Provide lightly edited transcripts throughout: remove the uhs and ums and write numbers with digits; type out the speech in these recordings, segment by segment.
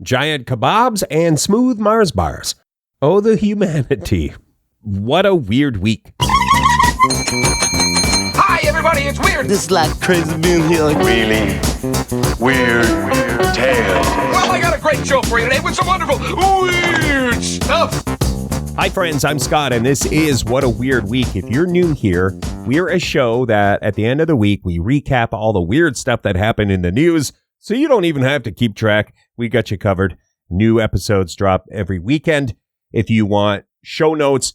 giant kebabs, and smooth Mars bars. Oh, the humanity. What a weird week. Hi, everybody, it's Weird. This is like crazy being here. Like Really weird tales. Well, I got a great show for you today with some wonderful weird stuff. Hi, friends. I'm Scott, and this is What a Weird Week. If you're new here, we're a show that at the end of the week, we recap all the weird stuff that happened in the news, so you don't even have to keep track. We got you covered. New episodes drop every weekend. If you want show notes,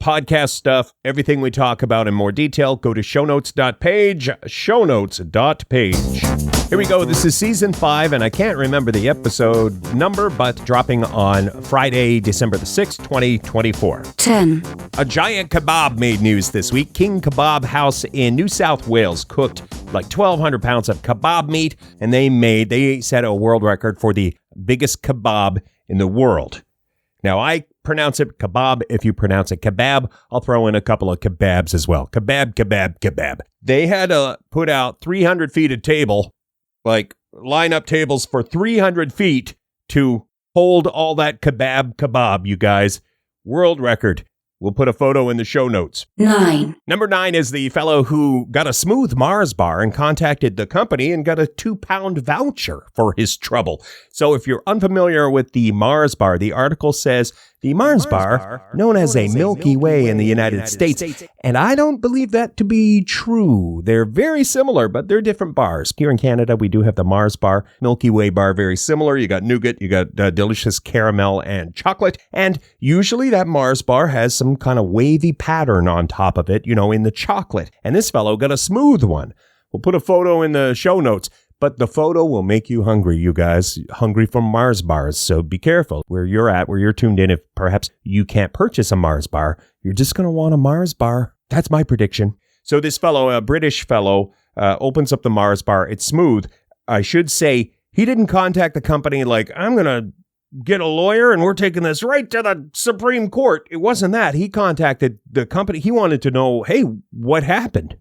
podcast stuff, everything we talk about in more detail, go to shownotes.page, shownotes.page. Here we go. This is season 5, and I can't remember the episode number, but dropping on Friday, December the 6th, 2024. 10. A giant kebab made news this week. King Kebab House in New South Wales cooked like 1,200 pounds of kebab meat, and they set a world record for the biggest kebab in the world. Now, I pronounce it kebab. If you pronounce it kebab, I'll throw in a couple of kebabs as well. Kebab, kebab, kebab. They had to put out 300 feet of table, like line up tables for 300 feet to hold all that kebab, you guys. World record. We'll put a photo in the show notes. 9. Number 9 is the fellow who got a smooth Mars bar and contacted the company and got a 2-pound voucher for his trouble. So if you're unfamiliar with the Mars bar, the article says the Mars bar, known as a Milky Way in the United States, and I don't believe that to be true. They're very similar, but they're different bars. Here in Canada, we do have the Mars bar, Milky Way bar, very similar. You got nougat, you got delicious caramel and chocolate, and usually that Mars bar has some kind of wavy pattern on top of it, in the chocolate. And this fellow got a smooth one. We'll put a photo in the show notes, but the photo will make you hungry, you guys. Hungry for Mars bars. So be careful where you're at, where you're tuned in. If perhaps you can't purchase a Mars bar, you're just going to want a Mars bar. That's my prediction. So this fellow, a British fellow, opens up the Mars bar. It's smooth. I should say he didn't contact the company like, I'm going to get a lawyer and we're taking this right to the Supreme Court. It wasn't that. He contacted the company. He wanted to know, hey, what happened?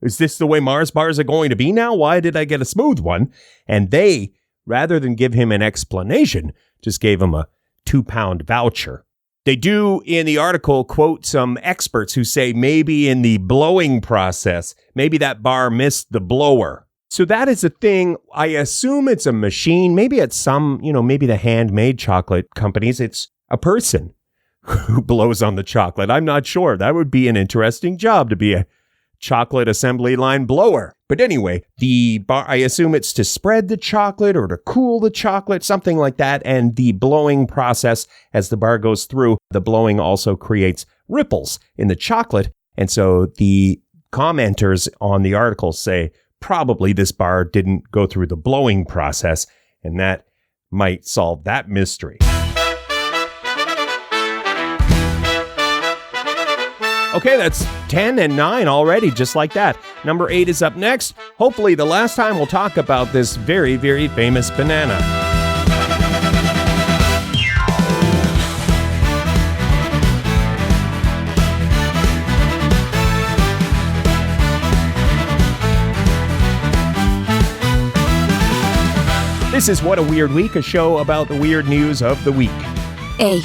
Is this the way Mars bars are going to be now? Why did I get a smooth one? And they, rather than give him an explanation, just gave him a 2-pound voucher. They do, in the article, quote some experts who say maybe in the blowing process, maybe that bar missed the blower. So that is a thing. I assume it's a machine. Maybe it's some, maybe the handmade chocolate companies, it's a person who blows on the chocolate. I'm not sure. That would be an interesting job to be a chocolate assembly line blower. But anyway, the bar, I assume it's to spread the chocolate or to cool the chocolate, something like that. And the blowing process, as the bar goes through, the blowing also creates ripples in the chocolate. And so the commenters on the article say, probably this bar didn't go through the blowing process, and that might solve that mystery. Okay, that's 10 and 9 already, just like that. Number 8 is up next. Hopefully the last time we'll talk about this very, very famous banana. This is What a Weird Week, a show about the weird news of the week. 8.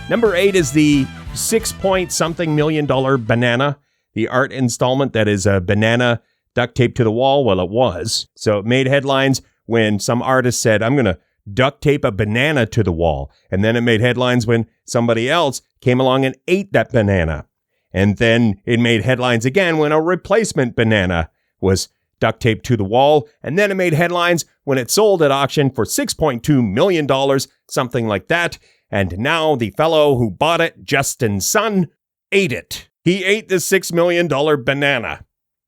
Number 8 is the $6-point-something million banana, the art installment that is a banana duct taped to the wall. Well, it was. So it made headlines when some artist said, I'm going to duct tape a banana to the wall. And then it made headlines when somebody else came along and ate that banana. And then it made headlines again when a replacement banana was duct taped to the wall. And then it made headlines when it sold at auction for $6.2 million, something like that. And now the fellow who bought it, Justin's son, ate it. He ate the $6 million banana.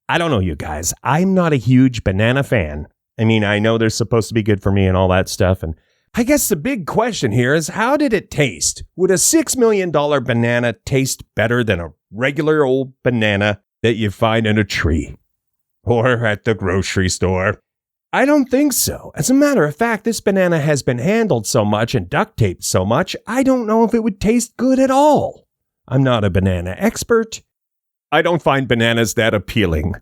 I don't know, you guys. I'm not a huge banana fan. I mean, I know they're supposed to be good for me and all that stuff. And I guess the big question here is, how did it taste? Would a $6 million banana taste better than a regular old banana that you find in a tree or at the grocery store? I don't think so. As a matter of fact, this banana has been handled so much and duct taped so much, I don't know if it would taste good at all. I'm not a banana expert. I don't find bananas that appealing.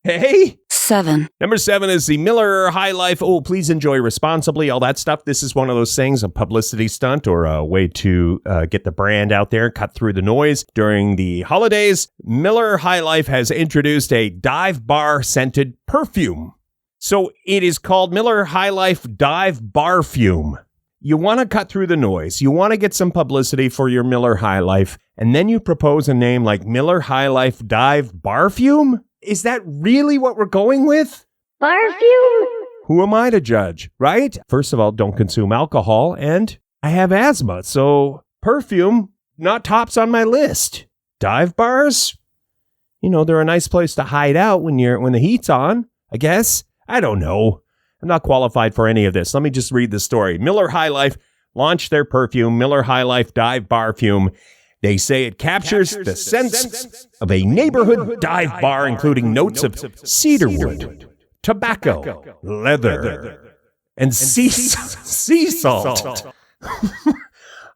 Hey? 7. Number 7 is the Miller High Life. Oh, please enjoy responsibly. All that stuff. This is one of those things, a publicity stunt or a way to get the brand out there, cut through the noise. During the holidays, Miller High Life has introduced a dive bar scented perfume. So it is called Miller High Life Dive Barfume. You want to cut through the noise. You want to get some publicity for your Miller High Life. And then you propose a name like Miller High Life Dive Barfume? Is that really what we're going with? Perfume. Who am I to judge, right? First of all, don't consume alcohol, and I have asthma, so perfume not tops on my list. Dive bars? You know, they're a nice place to hide out when the heat's on, I guess. I don't know. I'm not qualified for any of this. Let me just read the story. Miller High Life launched their perfume, Miller High Life Dive Barfume. They say it captures the sense of a neighborhood dive bar, including notes of cedarwood, tobacco, leather, and sea salt.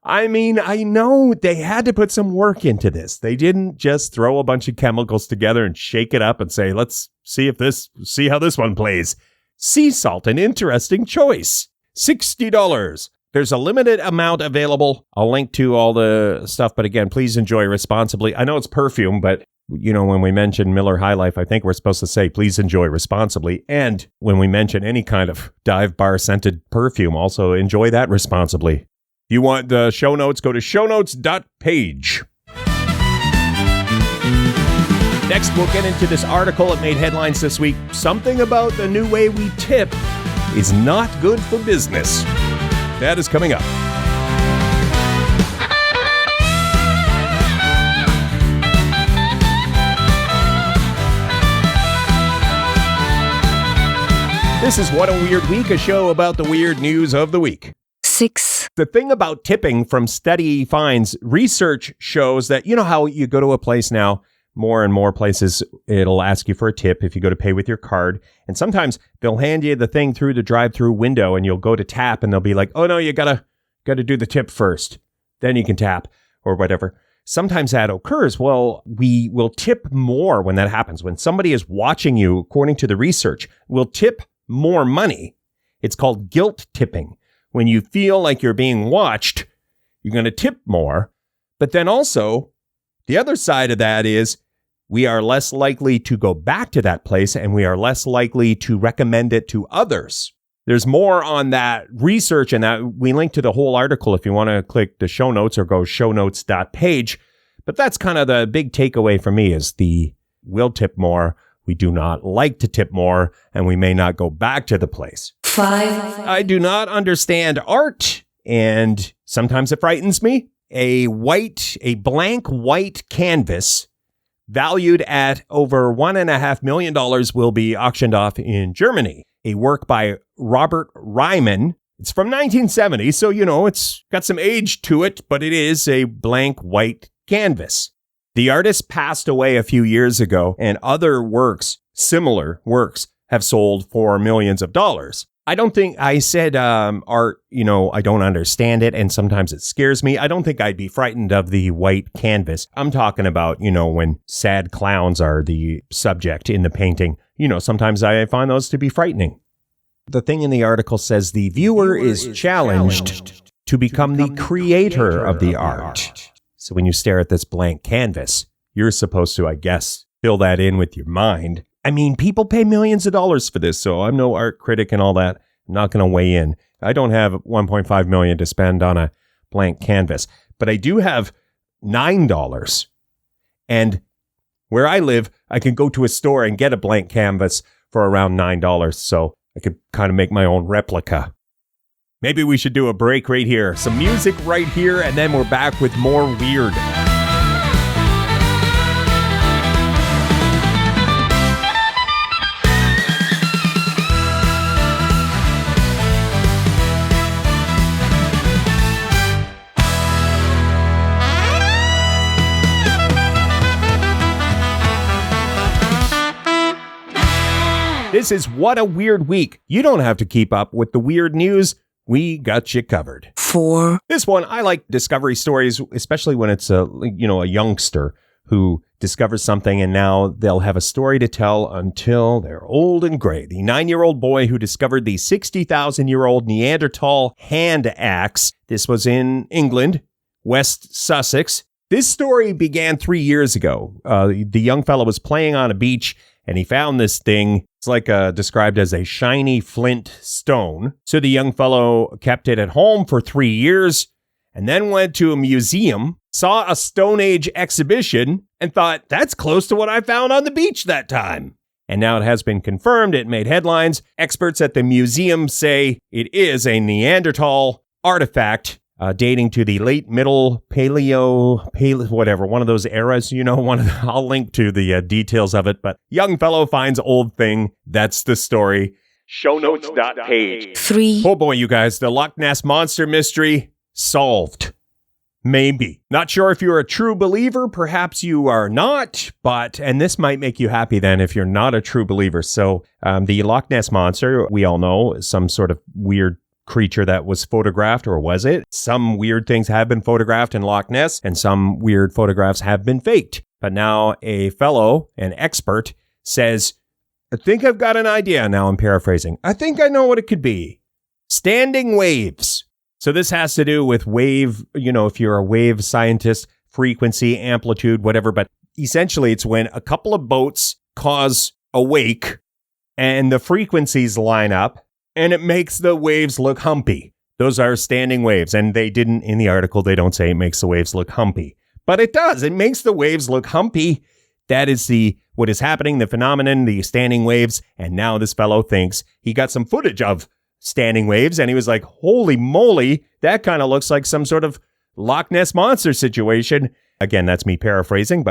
I mean, I know they had to put some work into this. They didn't just throw a bunch of chemicals together and shake it up and say, let's see how this one plays. Sea salt, an interesting choice. $60. There's a limited amount available. I'll link to all the stuff, but again, please enjoy responsibly. I know it's perfume, but you know, when we mention Miller High Life, I think we're supposed to say, please enjoy responsibly. And when we mention any kind of dive bar scented perfume, also enjoy that responsibly. If you want the show notes, go to shownotes.page. Next, we'll get into this article. It made headlines this week. Something about the new way we tip is not good for business. That is coming up. This is What a Weird Week, a show about the weird news of the week. 6. The thing about tipping from study finds, research shows that, you know how you go to a place now, more and more places, it'll ask you for a tip if you go to pay with your card. And sometimes they'll hand you the thing through the drive-through window and you'll go to tap and they'll be like, oh no, you gotta do the tip first. Then you can tap or whatever. Sometimes that occurs. Well, we will tip more when that happens. When somebody is watching you, according to the research, we'll tip more money. It's called guilt tipping. When you feel like you're being watched, you're going to tip more. But then also, the other side of that is we are less likely to go back to that place and we are less likely to recommend it to others. There's more on that research, and that we link to the whole article if you want to click the show notes or go shownotes.page. But that's kind of the big takeaway for me is the will tip more. We do not like to tip more, and we may not go back to the place. 5. I do not understand art, and sometimes it frightens me. A blank white canvas valued at over $1.5 million will be auctioned off in Germany. A work by Robert Ryman. It's from 1970, so, you know, it's got some age to it, but it is a blank white canvas. The artist passed away a few years ago, and other works, similar works, have sold for millions of dollars. I don't think I said art, you know, I don't understand it, and sometimes it scares me. I don't think I'd be frightened of the white canvas. I'm talking about, you know, when sad clowns are the subject in the painting. You know, sometimes I find those to be frightening. The thing in the article says the viewer is challenged to become the creator of the art. So when you stare at this blank canvas, you're supposed to, I guess, fill that in with your mind. I mean, people pay millions of dollars for this, so I'm no art critic and all that. I'm not going to weigh in. I don't have $1.5 million to spend on a blank canvas, but I do have $9. And where I live, I can go to a store and get a blank canvas for around $9, so I could kind of make my own replica. Maybe we should do a break right here. Some music right here, and then we're back with more weird. This is What a Weird Week. You don't have to keep up with the weird news. We got you covered. 4. This one, I like discovery stories, especially when it's a youngster who discover something, and now they'll have a story to tell until they're old and gray. The 9-year-old boy who discovered the 60,000-year-old Neanderthal hand axe. This was in England, West Sussex. This story began 3 years ago. The young fellow was playing on a beach, and he found this thing. It's like described as a shiny flint stone. So the young fellow kept it at home for 3 years, and then went to a museum, saw a Stone Age exhibition, and thought, that's close to what I found on the beach that time. And now it has been confirmed. It made headlines. Experts at the museum say it is a Neanderthal artifact dating to the late middle paleo, whatever, one of those eras, I'll link to the details of it. But young fellow finds old thing. That's the story. Shownotes.page. 3, Oh boy, you guys, the Loch Ness Monster mystery solved. Maybe. Not sure if you're a true believer. Perhaps you are not, and this might make you happy then if you're not a true believer. So the Loch Ness Monster, we all know, is some sort of weird creature that was photographed, or was it? Some weird things have been photographed in Loch Ness, and some weird photographs have been faked. But now a fellow, an expert, says, I think I've got an idea. Now I'm paraphrasing. I think I know what it could be. Standing waves. So this has to do with wave, if you're a wave scientist, frequency, amplitude, whatever. But essentially, it's when a couple of boats cause a wake and the frequencies line up and it makes the waves look humpy. Those are standing waves. And they didn't, in the article, they don't say it makes the waves look humpy. But it does. It makes the waves look humpy. That is what is happening, the phenomenon, the standing waves. And now this fellow thinks he got some footage of standing waves, and he was like, holy moly, that kind of looks like some sort of Loch Ness Monster situation. Again, that's me paraphrasing,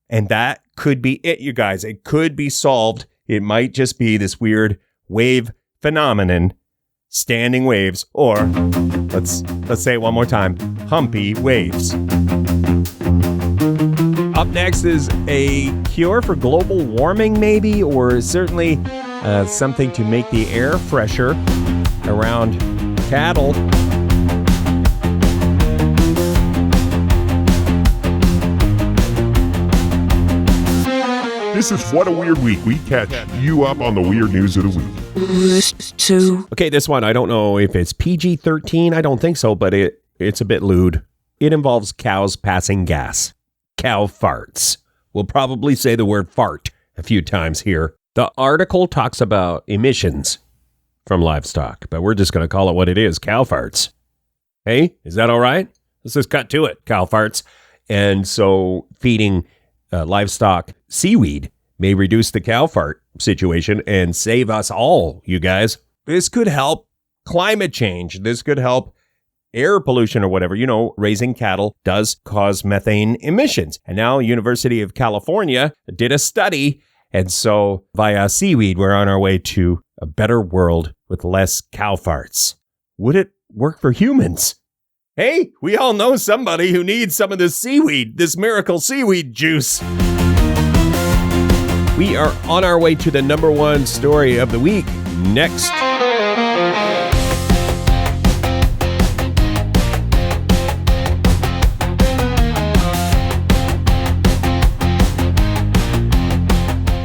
and that could be it, you guys. It could be solved. It might just be this weird wave phenomenon, standing waves, or let's say it one more time, humpy waves. Up next is a cure for global warming, maybe, or certainly something to make the air fresher around cattle. This is What a Weird Week. We catch you up on the weird news of the week. 2, Okay, this one, I don't know if it's PG-13. I don't think so, but it's a bit lewd. It involves cows passing gas. Cow farts. We'll probably say the word fart a few times here. The article talks about emissions from livestock, but we're just going to call it what it is, cow farts. Hey, is that all right? Let's just cut to it, cow farts. And so feeding livestock seaweed may reduce the cow fart situation and save us all, you guys. This could help climate change. This could help air pollution or whatever. Raising cattle does cause methane emissions. And now University of California did a study. And so via seaweed, we're on our way to a better world with less cow farts. Would it work for humans? Hey, we all know somebody who needs some of this seaweed, this miracle seaweed juice. We are on our way to the number one story of the week next.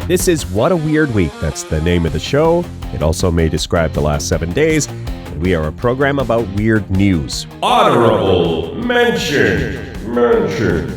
This is What a Weird Week. That's the name of the show. It also may describe the last 7 days. And we are a program about weird news. Honorable mention.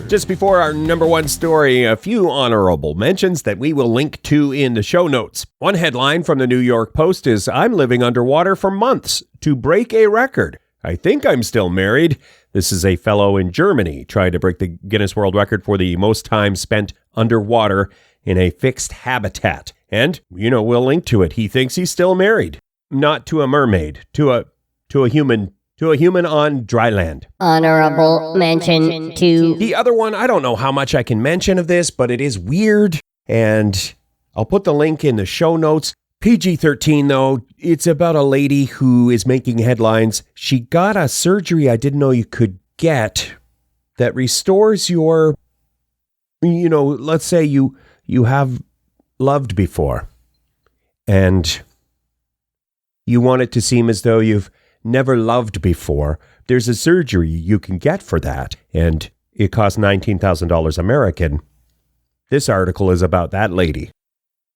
Just before our number one story, a few honorable mentions that we will link to in the show notes. One headline from the New York Post is, I'm living underwater for months to break a record. I think I'm still married. This is a fellow in Germany trying to break the Guinness World Record for the most time spent underwater in a fixed habitat. And, we'll link to it. He thinks he's still married. Not to a mermaid, to a human on dry land. Honorable mention 2. The other one, I don't know how much I can mention of this, but it is weird. And I'll put the link in the show notes. PG-13, though, it's about a lady who is making headlines. She got a surgery I didn't know you could get that restores your, let's say you have loved before and you want it to seem as though you've never loved before. There's a surgery you can get for that, and it costs $19,000 American. This article is about that lady.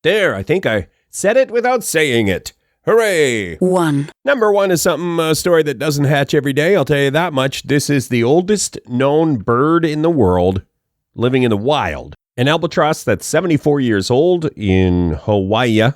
There, I think I said it without saying it. Hooray! 1. Number 1 is a story that doesn't hatch every day, I'll tell you that much. This is the oldest known bird in the world living in the wild. An albatross that's 74 years old in Hawaii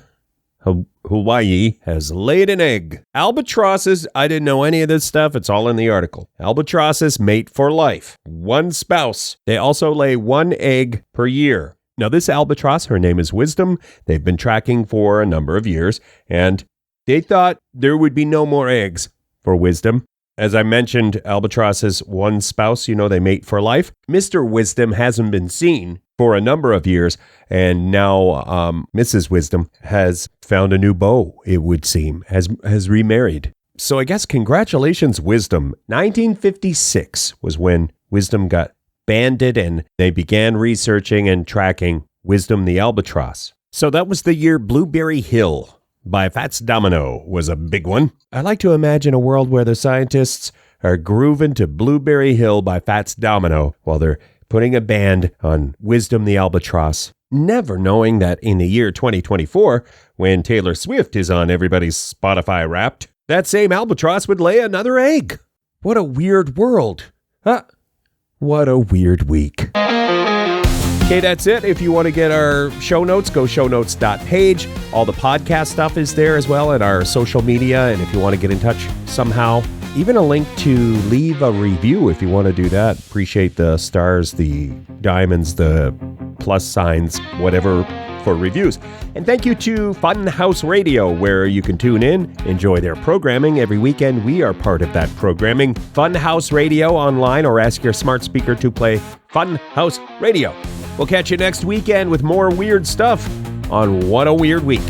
has laid an egg. Albatrosses, I didn't know any of this stuff. It's all in the article. Albatrosses mate for life. One spouse. They also lay 1 egg per year. Now, this albatross, her name is Wisdom. They've been tracking for a number of years, and they thought there would be no more eggs for Wisdom. As I mentioned, albatrosses, 1 spouse, they mate for life. Mr. Wisdom hasn't been seen for a number of years, and now Mrs. Wisdom has found a new beau, it would seem, has remarried. So I guess congratulations, Wisdom. 1956 was when Wisdom got banded, and they began researching and tracking Wisdom the albatross. So that was the year Blueberry Hill by Fats Domino was a big one. I like to imagine a world where the scientists are grooving to Blueberry Hill by Fats Domino while they're putting a band on Wisdom the albatross, never knowing that in the year 2024, when Taylor Swift is on everybody's Spotify Wrapped, that same albatross would lay another egg. What a weird world. What a weird week. Okay, that's it. If you want to get our show notes, go shownotes.page. All the podcast stuff is there as well, and our social media. And if you want to get in touch somehow, even a link to leave a review if you want to do that. Appreciate the stars, the diamonds, the plus signs, whatever for reviews. And thank you to Funhouse Radio, where you can tune in, enjoy their programming. Every weekend, we are part of that programming. Funhouse Radio online, or ask your smart speaker to play Funhouse Radio. We'll catch you next weekend with more weird stuff on What a Weird Week.